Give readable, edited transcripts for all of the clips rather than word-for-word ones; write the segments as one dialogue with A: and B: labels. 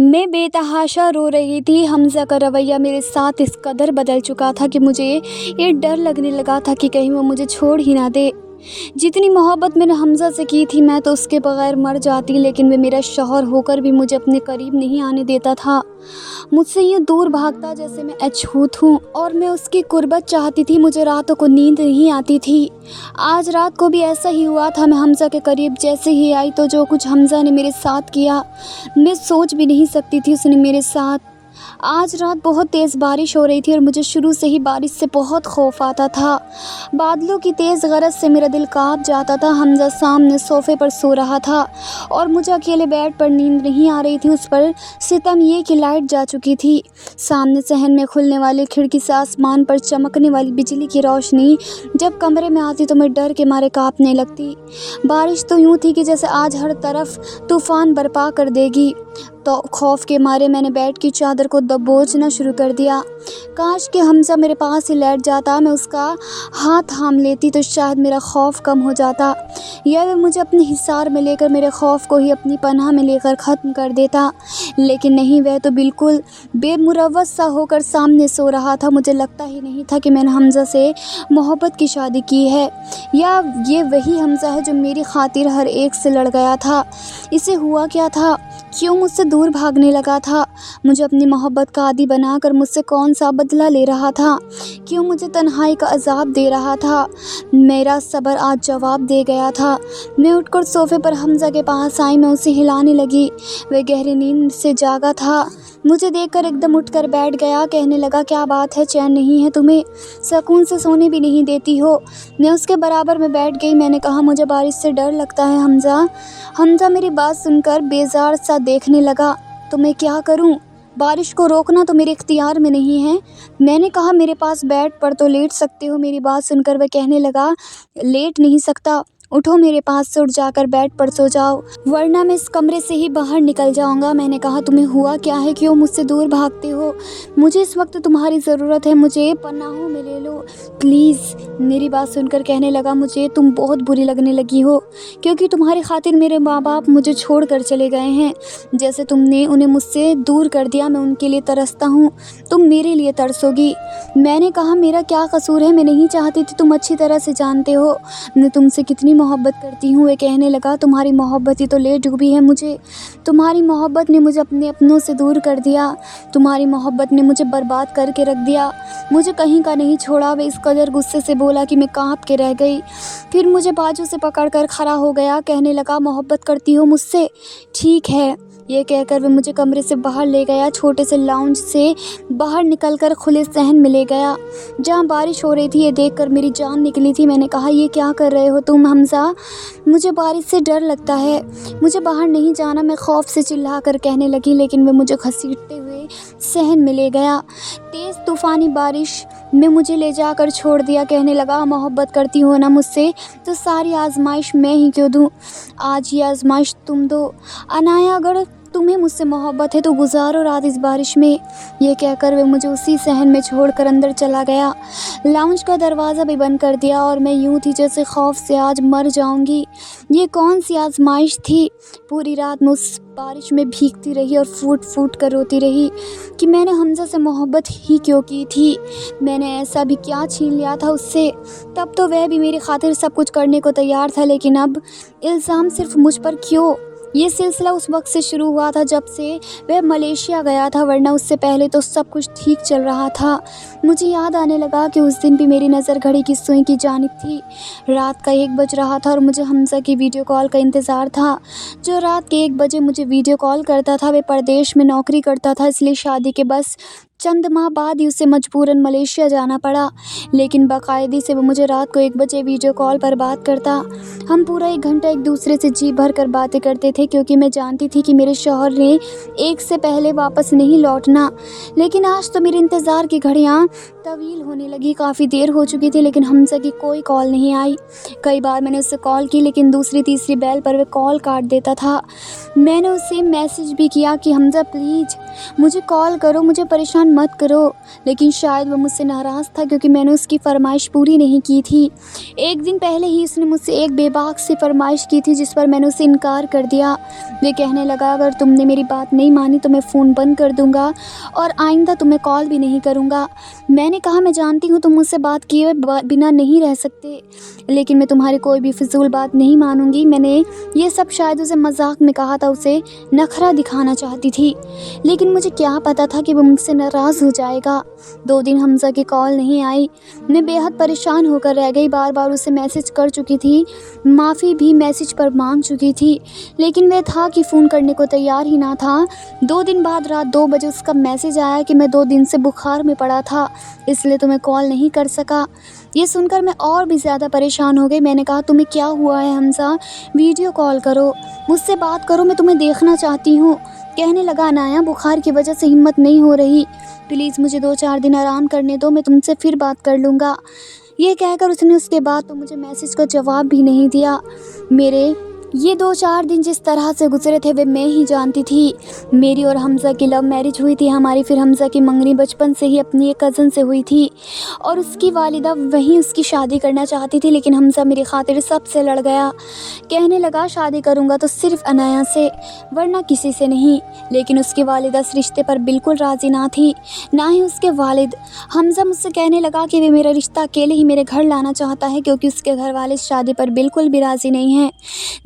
A: मैं बेतहाशा रो रही थी। हमज़ा का रवैया मेरे साथ इस कदर बदल चुका था कि मुझे ये डर लगने लगा था कि कहीं वो मुझे छोड़ ही ना दे। जितनी मोहब्बत मैंने हमज़ा से की थी, मैं तो उसके बगैर मर जाती, लेकिन वो मेरा शौहर होकर भी मुझे अपने करीब नहीं आने देता था। मुझसे यूँ दूर भागता जैसे मैं अछूत हूँ, और मैं उसकी कुर्बत चाहती थी। मुझे रातों को नींद नहीं आती थी। आज रात को भी ऐसा ही हुआ था। मैं हमज़ा के करीब जैसे ही आई तो जो कुछ हमज़ा ने मेरे साथ किया, मैं सोच भी नहीं सकती थी उसने मेरे साथ। आज रात बहुत तेज़ बारिश हो रही थी और मुझे शुरू से ही बारिश से बहुत खौफ आता था। बादलों की तेज़ गरज से मेरा दिल काँप जाता था। हमज़ा सामने सोफ़े पर सो रहा था और मुझे अकेले बेड पर नींद नहीं आ रही थी। उस पर सितम ये कि लाइट जा चुकी थी। सामने सहन में खुलने वाली खिड़की से आसमान पर चमकने वाली बिजली की रोशनी जब कमरे में आती तो मैं डर के मारे काँपने लगती। बारिश तो यूँ थी कि जैसे आज हर तरफ तूफ़ान बरपा कर देगी। तो खौफ के मारे मैंने बेड की चादर को दबोचना शुरू कर दिया। काश कि हमज़ा मेरे पास ही लेट जाता, मैं उसका हाथ थाम लेती तो शायद मेरा खौफ कम हो जाता, या वह मुझे अपने हिसार में लेकर मेरे खौफ को ही अपनी पनाह में लेकर ख़त्म कर देता। लेकिन नहीं, वह तो बिल्कुल बेमुरव्वत सा होकर सामने सो रहा था। मुझे लगता ही नहीं था कि मैंने हमज़ा से मोहब्बत की शादी की है, या ये वही हमज़ा है जो मेरी खातिर हर एक से लड़ गया था। इसे हुआ क्या था? क्यों मुझसे दूर भागने लगा था? मुझे अपनी मोहब्बत का आदी बनाकर मुझसे कौन सा बदला ले रहा था? क्यों मुझे तन्हाई का अजाब दे रहा था? मेरा सब्र आज जवाब दे गया था। मैं उठकर सोफ़े पर हमज़ा के पास आई। मैं उसे हिलाने लगी। वह गहरी नींद से जागा था। मुझे देखकर एकदम उठकर बैठ गया। कहने लगा, क्या बात है, चैन नहीं है तुम्हें? सुकून से सोने भी नहीं देती हो? मैं उसके बराबर में बैठ गई। मैंने कहा, मुझे बारिश से डर लगता है हमज़ा। हमज़ा मेरी बात सुनकर बेजार सा देखने लगा। तो मैं क्या करूं? बारिश को रोकना तो मेरे इख्तियार में नहीं है। मैंने कहा, मेरे पास बेड पर तो लेट सकते हो। मेरी बात सुनकर वह कहने लगा, लेट नहीं सकता, उठो, मेरे पास से उठ जाकर बेड पर सो जाओ, वरना मैं इस कमरे से ही बाहर निकल जाऊंगा। मैंने कहा, तुम्हें हुआ क्या है? क्यों मुझसे दूर भागते हो? मुझे इस वक्त तुम्हारी ज़रूरत है, मुझे पनाहों में ले लो प्लीज़। मेरी बात सुनकर कहने लगा, मुझे तुम बहुत बुरी लगने लगी हो, क्योंकि तुम्हारी खातिर मेरे माँ बाप मुझे छोड़ कर चले गए हैं। जैसे तुमने उन्हें मुझसे दूर कर दिया, मैं उनके लिए तरसता हूँ, तुम मेरे लिए तरसोगी। मैंने कहा, मेरा क्या कसूर है? मैं नहीं चाहती थी, तुम अच्छी तरह से जानते हो मैं तुमसे कितनी मोहब्बत करती हूँ। वे कहने लगा, तुम्हारी मोहब्बत ही तो ले डूबी है मुझे। तुम्हारी मोहब्बत ने मुझे अपने अपनों से दूर कर दिया। तुम्हारी मोहब्बत ने मुझे बर्बाद करके रख दिया। मुझे कहीं का नहीं छोड़ा। वे इस कदर गुस्से से बोला कि मैं कांप के रह गई। फिर मुझे बाजू से पकड़कर खड़ा हो गया। कहने लगा, मोहब्बत करती हो मुझसे? ठीक है। ये कहकर वह मुझे कमरे से बाहर ले गया। छोटे से लाउंज से बाहर निकलकर खुले सहन में ले गया जहाँ बारिश हो रही थी। ये देखकर मेरी जान निकली थी। मैंने कहा, ये क्या कर रहे हो तुम हमज़ा? मुझे बारिश से डर लगता है, मुझे बाहर नहीं जाना, मैं खौफ से चिल्ला कर कहने लगी। लेकिन वह मुझे घसीटते हुए सहन में ले गया। तेज़ तूफ़ानी बारिश में मुझे ले जाकर छोड़ दिया। कहने लगा, मोहब्बत करती हो ना मुझसे, तो सारी आजमाइश मैं ही क्यों दूँ? आज ये आजमाइश तुम दो। अनाया, अगर तुम्हें मुझसे मोहब्बत है तो गुजारो रात इस बारिश में। ये कहकर वे मुझे उसी सहन में छोड़कर अंदर चला गया। लाउंज का दरवाज़ा भी बंद कर दिया और मैं यूँ थी जैसे खौफ से आज मर जाऊंगी। ये कौन सी आजमाइश थी? पूरी रात मैं उस बारिश में भीगती रही और फूट फूट कर रोती रही कि मैंने हमज़ा से मोहब्बत ही क्यों की थी। मैंने ऐसा भी क्या छीन लिया था उससे? तब तो वह भी मेरी खातिर सब कुछ करने को तैयार था, लेकिन अब इल्ज़ाम सिर्फ मुझ पर क्यों? ये सिलसिला उस वक्त से शुरू हुआ था जब से वह मलेशिया गया था, वरना उससे पहले तो सब कुछ ठीक चल रहा था। मुझे याद आने लगा कि उस दिन भी मेरी नज़र घड़ी की सुई की जानिब थी। रात का 1 बज रहा था और मुझे हमज़ा की वीडियो कॉल का इंतज़ार था। जो रात के 1 बजे मुझे वीडियो कॉल करता था, वह परदेश में नौकरी करता था, इसलिए शादी के बस चंद माह बाद ही उसे मजबूरन मलेशिया जाना पड़ा। लेकिन बाकायदे से वो मुझे रात को 1 बजे वीडियो कॉल पर बात करता। हम पूरा 1 घंटा एक दूसरे से जी भर कर बातें करते थे, क्योंकि मैं जानती थी कि मेरे शौहर ने 1 से पहले वापस नहीं लौटना। लेकिन आज तो मेरे इंतज़ार की घड़ियाँ तवील होने लगी। काफ़ी देर हो चुकी थी, लेकिन हमज़ा की कोई कॉल नहीं आई। कई बार मैंने उससे कॉल की, लेकिन दूसरी तीसरी बेल पर वह कॉल काट देता था। मैंने उसे मैसेज भी किया कि हमज़ा प्लीज़ मुझे कॉल करो, मुझे परेशान मत करो। लेकिन शायद वो मुझसे नाराज़ था क्योंकि मैंने उसकी फ़रमाइश पूरी नहीं की थी। एक दिन पहले ही उसने मुझसे एक बेबाक सी फ़रमाइश की थी जिस पर मैंने उसे इनकार कर दिया। वे कहने लगा, अगर तुमने मेरी बात नहीं मानी तो मैं फ़ोन बंद कर दूँगा और आइंदा तुम्हें कॉल भी नहीं करूँगा। मैंने कहा, मैं जानती हूँ तुम मुझसे बात किए बिना नहीं रह सकते, लेकिन मैं तुम्हारी कोई भी फ़िज़ूल बात नहीं मानूँगी। मैंने ये सब शायद उसे मज़ाक में कहा था, उसे नखरा दिखाना चाहती थी, लेकिन मुझे क्या पता था कि वो मुझसे नाराज़ हो जाएगा। 2 दिन हमज़ा की कॉल नहीं आई। मैं बेहद परेशान होकर रह गई। बार बार उसे मैसेज कर चुकी थी, माफ़ी भी मैसेज पर मांग चुकी थी, लेकिन वह था कि फ़ोन करने को तैयार ही ना था। 2 दिन बाद रात 2 बजे उसका मैसेज आया कि मैं 2 दिन से बुखार में पड़ा था, इसलिए तुम्हें कॉल नहीं कर सका। ये सुनकर मैं और भी ज़्यादा परेशान हो गई। मैंने कहा, तुम्हें क्या हुआ है हमज़ा? वीडियो कॉल करो, मुझसे बात करो, मैं तुम्हें देखना चाहती हूँ। कहने लगा, अनाया, बुखार की वजह से हिम्मत नहीं हो रही, प्लीज़ मुझे 2-4 दिन आराम करने दो, मैं तुमसे फिर बात कर लूँगा। ये कहकर उसने उसके बाद तो मुझे मैसेज का जवाब भी नहीं दिया। मेरे ये 2-4 दिन जिस तरह से गुजरे थे वे मैं ही जानती थी। मेरी और हमज़ा की लव मैरिज हुई थी हमारी। फिर हमज़ा की मंगनी बचपन से ही अपनी एक कज़न से हुई थी और उसकी वालिदा वहीं उसकी शादी करना चाहती थी, लेकिन हमज़ा मेरी खातिर सबसे लड़ गया। कहने लगा, शादी करूँगा तो सिर्फ़ अनाया से, वरना किसी से नहीं। लेकिन उसकी वालिदा इस रिश्ते पर बिल्कुल राज़ी ना थी, ना ही उसके वालिद। हमज़ा मुझसे कहने लगा कि वे मेरा रिश्ता अकेले ही मेरे घर लाना चाहता है क्योंकि उसके घर वाले इस शादी पर बिल्कुल भी राज़ी नहीं हैं।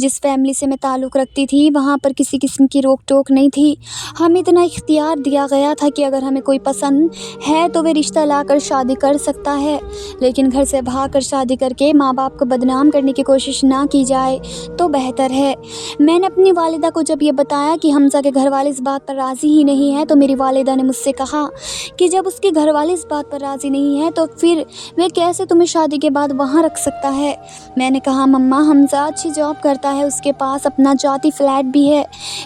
A: जिस फैमिली से मैं ताल्लुक़ रखती थी वहाँ पर किसी किस्म की रोक टोक नहीं थी। हमें इतना इख्तियार दिया गया था कि अगर हमें कोई पसंद है तो वे रिश्ता लाकर शादी कर सकता है, लेकिन घर से भाग कर शादी करके माँ बाप को बदनाम करने की कोशिश ना की जाए तो बेहतर है। मैंने अपनी वालिदा को जब ये बताया कि हमज़ा के घर वाले इस बात पर राज़ी ही नहीं हैं, तो मेरी वालिदा ने मुझसे कहा कि जब उसके घर वाले इस बात पर राज़ी नहीं हैं तो फिर वे कैसे तुम्हें शादी के बाद वहाँ रख सकता है। मैंने कहा, मम्मा, हमज़ा अच्छी जॉब करता है, उसके पास अपना जाती फ्लैट भी है,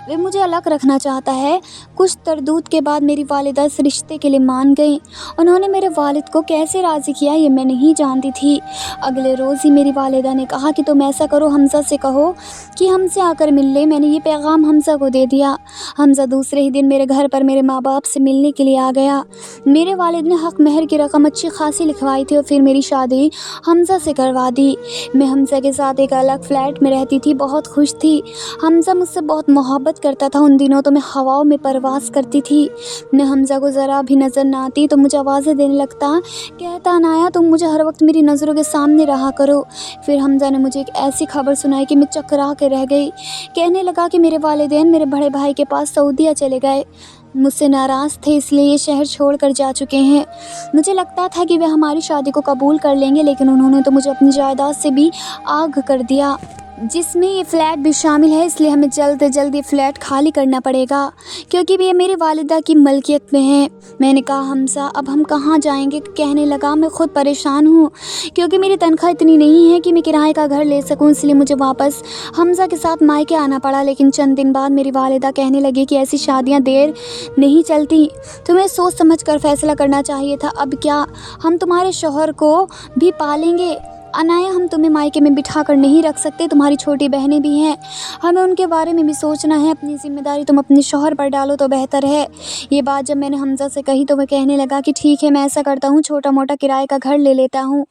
A: वे मुझे अलग रखना चाहता है। कुछ तरदूद के बाद मेरी वालिदा इस रिश्ते के लिए मान गई। उन्होंने मेरे वालिद को कैसे राज़ी किया ये मैं नहीं जानती थी। अगले रोज़ ही मेरी वालिदा ने कहा कि तुम ऐसा करो, हमज़ा से कहो कि हमसे आकर मिल ले। मैंने ये पैगाम हमज़ा को दे दिया। हमज़ा दूसरे ही दिन मेरे घर पर मेरे माँ बाप से मिलने के लिए आ गया। मेरे वालिद ने हक़ महर की रकम अच्छी खासी लिखवाई थी और फिर मेरी शादी हमज़ा से करवा दी। मैं हमज़ा के साथ एक अलग फ़्लैट में रहती थी, बहुत खुश थी। हमज़ा मुझसे बहुत मोहब्बत करता था। उन दिनों तो मैं हवाओं में परवाज़ करती थी। मैं हमज़ा को ज़रा भी नज़र ना आती तो मुझे आवाज़ें देने लगता, कहता, अनाया, तुम मुझे हर वक्त मेरी नज़रों के सामने रहा करो। फिर हमज़ा ने मुझे एक ऐसी खबर सुनाई कि मैं चकरा के रह गई। कहने लगा कि मेरे वालिदैन मेरे बड़े भाई के पास सऊदीया चले गए, मुझसे नाराज़ थे इसलिए ये शहर छोड़कर जा चुके हैं। मुझे लगता था कि वे हमारी शादी को कबूल कर लेंगे, लेकिन उन्होंने तो मुझे अपनी जायदाद से भी आग कर दिया, जिसमें ये फ़्लैट भी शामिल है। इसलिए हमें जल्द से जल्द ये फ़्लैट खाली करना पड़ेगा क्योंकि ये मेरी वालिदा की मलकियत में है। मैंने कहा, हमज़ा, अब हम कहाँ जाएंगे? कहने लगा, मैं ख़ुद परेशान हूँ क्योंकि मेरी तनख्वाह इतनी नहीं है कि मैं किराए का घर ले सकूँ, इसलिए मुझे वापस हमज़ा के साथ मायके आना पड़ा। लेकिन चंद दिन बाद मेरी वालिदा कहने लगी कि ऐसी शादियाँ देर नहीं चलती, तुम्हें सोच समझ कर फ़ैसला करना चाहिए था। अब क्या हम तुम्हारे शौहर को भी पालेंगे? अनाया, हम तुम्हें मायके में बिठा कर नहीं रख सकते, तुम्हारी छोटी बहनें भी हैं, हमें उनके बारे में भी सोचना है। अपनी ज़िम्मेदारी तुम अपने शौहर पर डालो तो बेहतर है। ये बात जब मैंने हमज़ा से कही तो वह कहने लगा कि ठीक है, मैं ऐसा करता हूँ, छोटा मोटा किराए का घर ले लेता हूँ,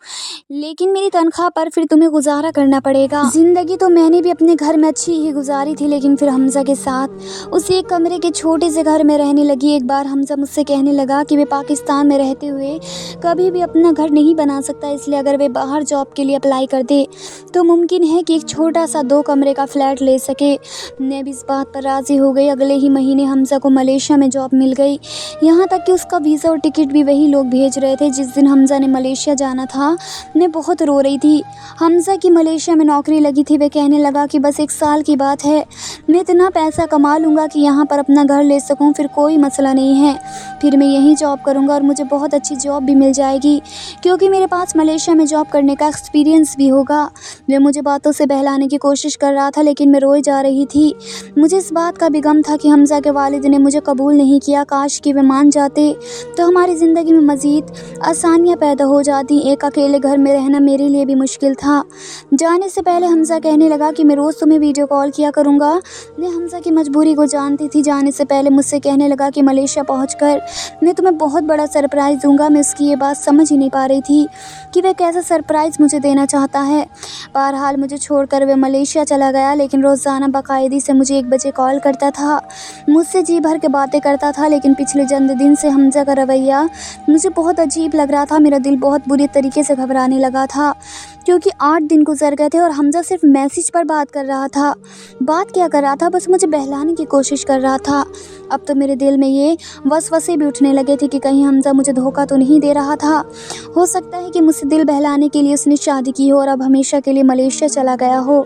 A: लेकिन मेरी तनख्वाह पर फिर तुम्हें गुजारा करना पड़ेगा। ज़िंदगी तो मैंने भी अपने घर में अच्छी ही गुजारी थी, लेकिन फिर हमज़ा के साथ उस एक कमरे के छोटे से घर में रहने लगी। एक बार हमज़ा मुझसे कहने लगा कि वे पाकिस्तान में रहते हुए कभी भी अपना घर नहीं बना सकता, इसलिए अगर वे बाहर जॉब के लिए अप्लाई कर दे तो मुमकिन है कि एक छोटा सा 2 कमरे का फ्लैट ले सके। मैं भी इस बात पर राज़ी हो गई। अगले ही महीने हमज़ा को मलेशिया में जॉब मिल गई, यहाँ तक कि उसका वीज़ा और टिकट भी वही लोग भेज रहे थे। जिस दिन हमज़ा ने मलेशिया जाना था मैं बहुत रो रही थी। हमज़ा की मलेशिया में नौकरी लगी थी। वह कहने लगा कि बस 1 साल की बात है, मैं इतना पैसा कमा लूँगा कि यहाँ पर अपना घर ले सकूँ, फिर कोई मसला नहीं है, फिर मैं यहीं जॉब करूँगा और मुझे बहुत अच्छी जॉब भी मिल जाएगी क्योंकि मेरे पास मलेशिया में जॉब करने का एक्सपीरियंस भी होगा। वह मुझे बातों से बहलाने की कोशिश कर रहा था, लेकिन मैं रोए जा रही थी। मुझे इस बात का भी गम था कि हमज़ा के वालिद ने मुझे कबूल नहीं किया। काश कि वे मान जाते तो हमारी ज़िंदगी में मज़ीद आसानियाँ पैदा हो जाती। एक अकेले घर में रहना मेरे लिए भी मुश्किल था। जाने से पहले हमज़ा कहने लगा कि मैं रोज़ तुम्हें वीडियो कॉल किया करूँगा। मैं हमज़ा की मजबूरी को जानती थी। जाने से पहले मुझसे कहने लगा कि मलेशिया पहुँचकर मैं तुम्हें बहुत बड़ा सरप्राइज़ दूँगा। मैं उसकी ये बात समझ ही नहीं पा रही थी कि वह कैसा सरप्राइज़ मुझे देना चाहता है। बहरहाल मुझे छोड़कर वह मलेशिया चला गया, लेकिन रोज़ाना बाकायदे से मुझे 1 बजे कॉल करता था, मुझसे जी भर के बातें करता था। लेकिन पिछले चंद दिन से हमज़ा का रवैया मुझे बहुत अजीब लग रहा था। मेरा दिल बहुत बुरी तरीके से घबराने लगा था, क्योंकि 8 दिन गुजर गए थे और हमज़ा सिर्फ मैसेज पर बात कर रहा था। बात क्या कर रहा था, बस मुझे बहलाने की कोशिश कर रहा था। अब तो मेरे दिल में ये वसवसे भी उठने लगे थे कि कहीं हमज़ा मुझे धोखा तो नहीं दे रहा था। हो सकता है कि मुझसे दिल बहलाने के लिए उसने शादी की हो और अब हमेशा के लिए मलेशिया चला गया हो।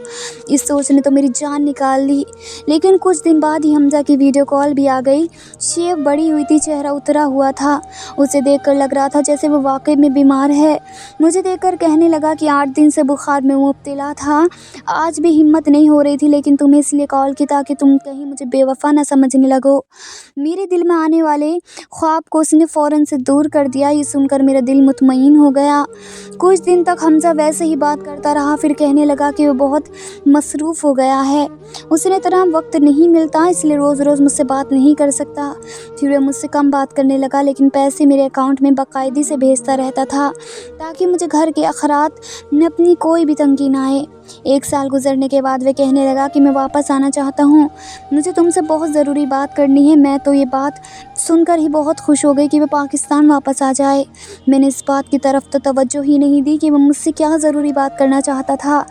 A: इस सोच ने तो मेरी जान निकाल ली। लेकिन कुछ दिन बाद ही हमज़ा की वीडियो कॉल भी आ गई। शेव बड़ी हुई थी, चेहरा उतरा हुआ था। उसे देखकर लग रहा था जैसे वो वाकई में बीमार है। मुझे देखकर कहने लगा कि 8 दिन से बुखार में मुब्तला था, आज भी हिम्मत नहीं हो रही थी, लेकिन तुम्हें इसलिए कॉल की ताकि तुम कहीं मुझे बेवफा न समझने लगो। मेरे दिल में आने वाले ख्वाब को उसने फ़ौरन से दूर कर दिया। ये सुनकर मेरा दिल मुतमईन हो गया। कुछ दिन तक हमज़ा वैसे ही बात करता रहा, फिर कहने लगा कि वो बहुत मसरूफ़ हो गया है, उसे इतना वक्त नहीं मिलता, इसलिए रोज़ रोज़ मुझसे बात नहीं कर सकता। फिर वह मुझसे कम बात करने लगा, लेकिन पैसे मेरे अकाउंट में बाकायदे से भेजता रहता था ताकि मुझे घर के अखरात में अपनी कोई भी तंगी ना आए। 1 साल गुजरने के बाद वह कहने लगा कि मैं वापस आना चाहता हूँ, मुझे तुमसे बहुत ज़रूरी बात करनी है। मैं तो ये बात सुनकर ही बहुत खुश हो गई कि वह पाकिस्तान वापस आ जाए। मैंने इस बात की तरफ तो तवज्जो ही नहीं दी कि वह मुझसे क्या ज़रूरी बात करना चाहता था।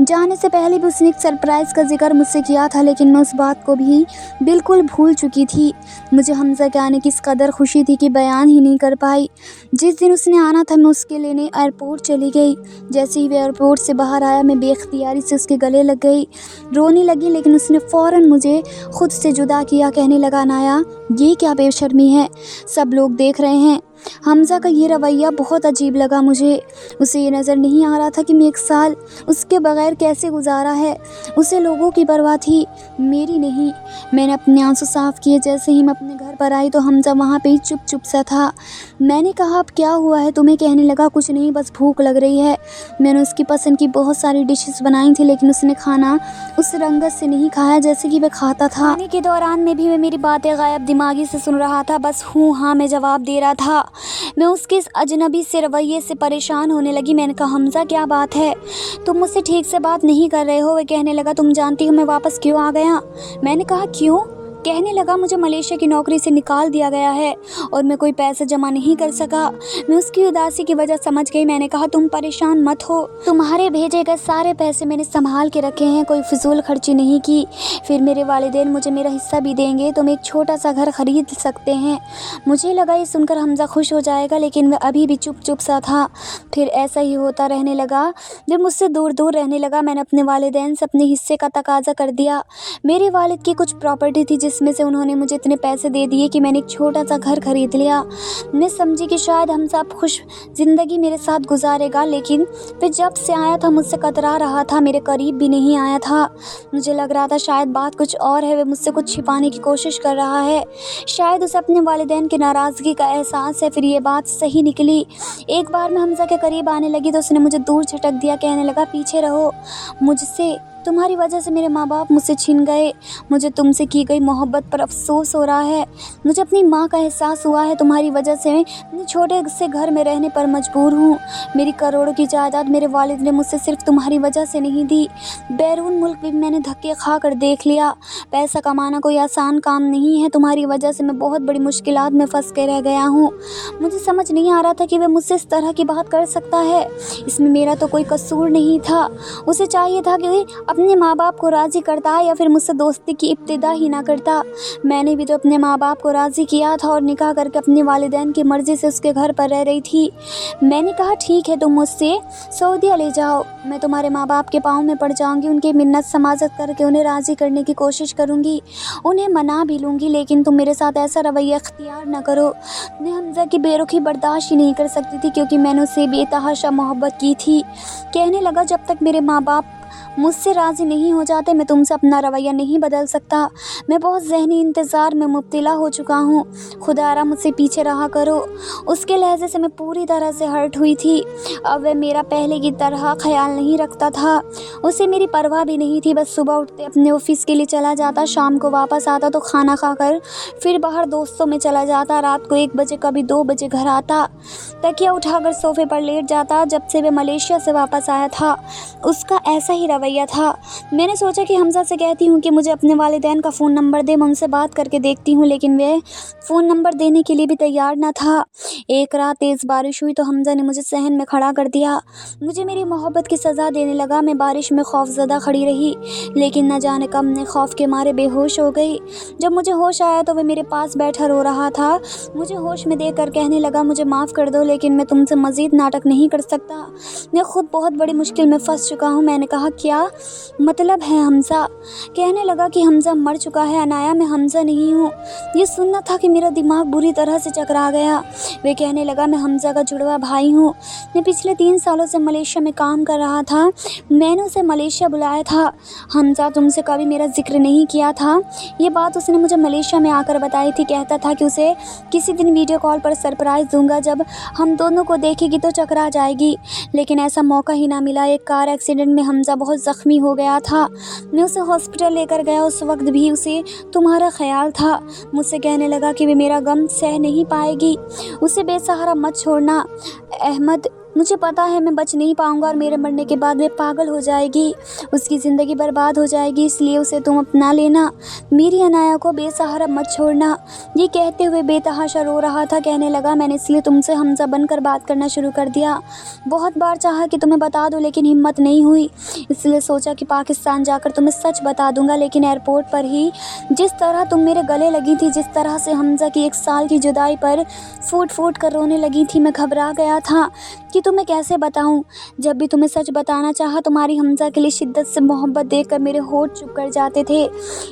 A: जाने से पहले भी उसने एक सरप्राइज़ का जिक्र मुझसे किया था, लेकिन मैं उस बात को भी बिल्कुल भूल चुकी थी। मुझे हमज़ा के आने की इस कदर खुशी थी कि बयान ही नहीं कर पाई। जिस दिन उसने आना था मैं उसके लेने एयरपोर्ट चली गई। जैसे ही वह एयरपोर्ट से बाहर आया, मैं बेख्तियारी से उसके गले लग गई, रोने लगी, लेकिन उसने फ़ौरन मुझे खुद से जुदा किया। कहने लगा, नाया ये क्या बेशर्मी है, सब लोग देख रहे हैं। हमज़ा का ये रवैया बहुत अजीब लगा मुझे। उसे ये नज़र नहीं आ रहा था कि मैं 1 साल उसके बग़ैर कैसे गुजारा है। उसे लोगों की परवाह थी, मेरी नहीं। मैंने अपने आंसू साफ़ किए। जैसे ही मैं अपने घर पर आई तो हमज़ा वहाँ पे ही चुप चुप सा था। मैंने कहा, अब क्या हुआ है तुम्हें? कहने लगा, कुछ नहीं, बस भूख लग रही है। मैंने उसकी पसंद की बहुत सारी डिशेस बनाई थी, लेकिन उसने खाना उस रंगत से नहीं खाया जैसे कि वह खाता था। खाने के दौरान में भी वह मेरी बातें गायब दिमागी से सुन रहा था, बस हूँ हाँ में जवाब दे रहा था। मैं उसके इस अजनबी से रवैये से परेशान होने लगी। मैंने कहा, हमज़ा क्या बात है, तुम मुझसे ठीक से बात नहीं कर रहे हो? वह कहने लगा, तुम जानती हो मैं वापस क्यों आ गया? मैंने कहा, क्यों? कहने लगा, मुझे मलेशिया की नौकरी से निकाल दिया गया है और मैं कोई पैसे जमा नहीं कर सका। मैं उसकी उदासी की वजह समझ गई। मैंने कहा, तुम परेशान मत हो, तुम्हारे भेजे गए सारे पैसे मैंने संभाल के रखे हैं, कोई फिजूल खर्ची नहीं की। फिर मेरे वालिदैन मुझे मेरा हिस्सा भी देंगे, तुम एक छोटा सा घर खरीद सकते हैं। मुझे लगा ये सुनकर हमज़ा खुश हो जाएगा, लेकिन वह अभी भी चुप चुप सा था। फिर ऐसा ही होता रहने लगा, जब मुझसे दूर दूर रहने लगा। मैंने अपने वालिदैन से अपने हिस्से का तकाजा कर दिया। मेरे वालिद की कुछ प्रॉपर्टी थी जिसमें से उन्होंने मुझे इतने पैसे दे दिए कि मैंने एक छोटा सा घर खरीद लिया। मैं समझी कि शायद हमज़ा अब खुश ज़िंदगी मेरे साथ गुजारेगा, लेकिन फिर जब से आया था मुझसे कतरा रहा था, मेरे करीब भी नहीं आया था। मुझे लग रहा था शायद बात कुछ और है, वह मुझसे कुछ छिपाने की कोशिश कर रहा है। शायद उसे अपने वालिदैन की नाराज़गी का एहसास है। फिर ये बात सही निकली। एक बार मैं हमज़ा के करीब आने लगी तो उसने मुझे दूर झटक दिया। कहने लगा, पीछे रहो, मुझसे तुम्हारी वजह से मेरे माँ बाप मुझसे छिन गए। मुझे तुमसे की गई मोहब्बत पर अफसोस हो रहा है। मुझे अपनी माँ का एहसास हुआ है। तुम्हारी वजह से मैं छोटे से घर में रहने पर मजबूर हूँ। मेरी करोड़ों की जायदाद मेरे वालिद ने मुझसे सिर्फ तुम्हारी वजह से नहीं दी। बैरून मुल्क भी मैंने धक्के खा कर देख लिया। पैसा कमाना कोई आसान काम नहीं है। तुम्हारी वजह से मैं बहुत बड़ी मुश्किलात में फंस के रह गया हूँ। मुझे समझ नहीं आ रहा था कि वह मुझसे इस तरह की बात कर सकता है। इसमें मेरा तो कोई कसूर नहीं था। उसे चाहिए था कि अपने माँ बाप को राज़ी करता या फिर मुझसे दोस्ती की इब्तिदा ही ना करता। मैंने भी तो अपने माँ बाप को राज़ी किया था और निकाह करके अपने वालिदैन की मर्ज़ी से उसके घर पर रह रही थी। मैंने कहा ठीक है, तुम मुझसे सऊदीया ले जाओ, मैं तुम्हारे माँ बाप के पाँव में पड़ जाऊँगी, उनकी मिन्नत समाजत करके उन्हें राज़ी करने की कोशिश करूँगी, उन्हें मना भी लूँगी, लेकिन तुम मेरे साथ ऐसा रवैया इख्तियार न करो। मैं हमज़ा की बेरुखी बर्दाश्त ही नहीं कर सकती थी, क्योंकि मैंने उससे बेतहाशा मोहब्बत की थी। कहने लगा, जब तक मेरे माँ बाप मुझसे राज़ी नहीं हो जाते मैं तुमसे अपना रवैया नहीं बदल सकता। मैं बहुत ज़हनी इंतज़ार में मुब्तला हो चुका हूँ, खुदारा मुझसे पीछे रहा करो। उसके लहजे से मैं पूरी तरह से हर्ट हुई थी। अब वह मेरा पहले की तरह ख्याल नहीं रखता था, उसे मेरी परवाह भी नहीं थी। बस सुबह उठते अपने ऑफिस के लिए चला जाता, शाम को वापस आता तो खाना खाकर फिर बाहर दोस्तों में चला जाता, रात को 1 बजे कभी 2 बजे घर आता, तकिया उठाकर सोफे पर लेट जाता। जब से वह मलेशिया से वापस आया था उसका ऐसा ही रवैया था। मैंने सोचा कि हमज़ा से कहती हूँ कि मुझे अपने वालिदैन का फ़ोन नंबर दे, मैं उनसे बात करके देखती हूँ, लेकिन वह फ़ोन नंबर देने के लिए भी तैयार न था। एक रात तेज़ बारिश हुई तो हमज़ा ने मुझे सहन में खड़ा कर दिया, मुझे मेरी मोहब्बत की सज़ा देने लगा। मैं बारिश में खौफज़दा खड़ी रही, लेकिन न जाने कब मैं खौफ के मारे बेहोश हो गई। जब मुझे होश आया तो वह मेरे पास बैठा रो रहा था। मुझे होश में देखकर कहने लगा, मुझे माफ़ कर दो, लेकिन मैं तुमसे मज़ीद नाटक नहीं कर सकता, मैं खुद बहुत बड़ी मुश्किल में फंस चुका हूँ। मैंने कहा, क्या मतलब है हमज़ा? कहने लगा कि हमज़ा मर चुका है अनाया, मैं हमज़ा नहीं हूँ। ये सुनना था कि मेरा दिमाग बुरी तरह से चकरा गया। वे कहने लगा, मैं हमज़ा का जुड़वा भाई हूँ, मैं पिछले 3 सालों से मलेशिया में काम कर रहा था, मैंने उसे मलेशिया बुलाया था। हमज़ा तुमसे कभी मेरा जिक्र नहीं किया था, ये बात उसने मुझे मलेशिया में आकर बताई थी। कहता था कि उसे किसी दिन वीडियो कॉल पर सरप्राइज़ दूंगा, जब हम दोनों को देखेगी तो चकरा जाएगी, लेकिन ऐसा मौका ही ना मिला। एक कार एक्सीडेंट में हमज़ा बहुत ज़ख्मी हो गया था, मैं उसे हॉस्पिटल लेकर गया, उस वक्त भी उसे तुम्हारा ख्याल था। मुझसे कहने लगा कि वे मेरा गम सह नहीं पाएगी, उसे बेसहारा मत छोड़ना अहमद, मुझे पता है मैं बच नहीं पाऊंगा और मेरे मरने के बाद वे पागल हो जाएगी, उसकी ज़िंदगी बर्बाद हो जाएगी, इसलिए उसे तुम अपना लेना, मेरी अनाया को बेसहारा मत छोड़ना। ये कहते हुए बेतहाशा रो रहा था। कहने लगा, मैंने इसलिए तुमसे हमज़ा बनकर बात करना शुरू कर दिया, बहुत बार चाहा कि तुम्हें बता दो लेकिन हिम्मत नहीं हुई, इसलिए सोचा कि पाकिस्तान जाकर तुम्हें सच बता दूंगा। लेकिन एयरपोर्ट पर ही जिस तरह तुम मेरे गले लगी थी, जिस तरह से हमज़ा की 1 साल की जुदाई पर फूट फूट कर रोने लगी थी, मैं घबरा गया था कि तुम्हें कैसे बताऊं। जब भी तुम्हें सच बताना चाहा, तुम्हारी हमज़ा के लिए शिद्दत से मोहब्बत देखकर मेरे होठ चुप कर जाते थे,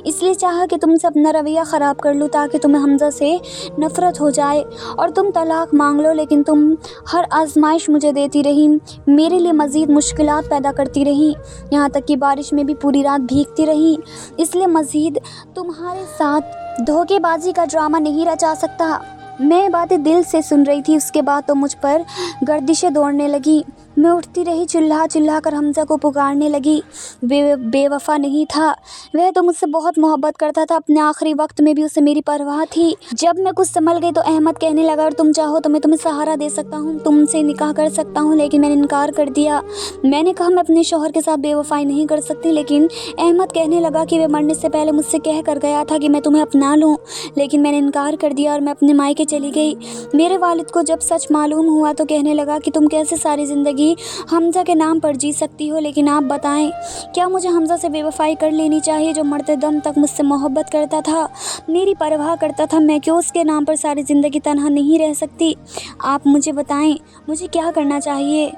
A: इसलिए चाहा कि तुमसे अपना रवैया ख़राब कर लूँ ताकि तुम्हें हमज़ा से नफ़रत हो जाए और तुम तलाक मांग लो। लेकिन तुम हर आजमाइश मुझे देती रही, मेरे लिए मज़ीद मुश्किलात पैदा करती रही, यहाँ तक कि बारिश में भी पूरी रात भीगती रही, इसलिए मज़ीद तुम्हारे साथ धोखेबाजी का ड्रामा नहीं रचा सकता। मैं बातें दिल से सुन रही थी। उसके बाद तो मुझ पर गर्दिशें दौड़ने लगी, मैं उठती रही, चिल्ला चिल्ला कर हमज़ा को पुकारने लगी। वे बेवफा नहीं था, वह तो मुझसे बहुत मोहब्बत करता था, अपने आखिरी वक्त में भी उसे मेरी परवाह थी। जब मैं कुछ संभल गई तो अहमद कहने लगा, और तुम चाहो तो मैं तुम्हें सहारा दे सकता हूँ, तुमसे निकाह कर सकता हूँ, लेकिन मैंने इनकार कर दिया। मैंने कहा मैं अपने शौहर के साथ बेवफाई नहीं कर सकती, लेकिन अहमद कहने लगा कि वह मरने से पहले मुझसे कह कर गया था कि मैं तुम्हें अपना लूँ, लेकिन मैंने इनकार कर दिया और मैं अपने मायके चली गई। मेरे वालिद को जब सच मालूम हुआ तो कहने लगा कि तुम कैसे सारी ज़िंदगी हमज़ा के नाम पर जी सकती हो, लेकिन आप बताएं, क्या मुझे हमज़ा से बेवफाई कर लेनी चाहिए, जो मरते दम तक मुझसे मोहब्बत करता था, मेरी परवाह करता था? मैं क्यों उसके नाम पर सारी ज़िंदगी तन्हा नहीं रह सकती? आप मुझे बताएं, मुझे क्या करना चाहिए?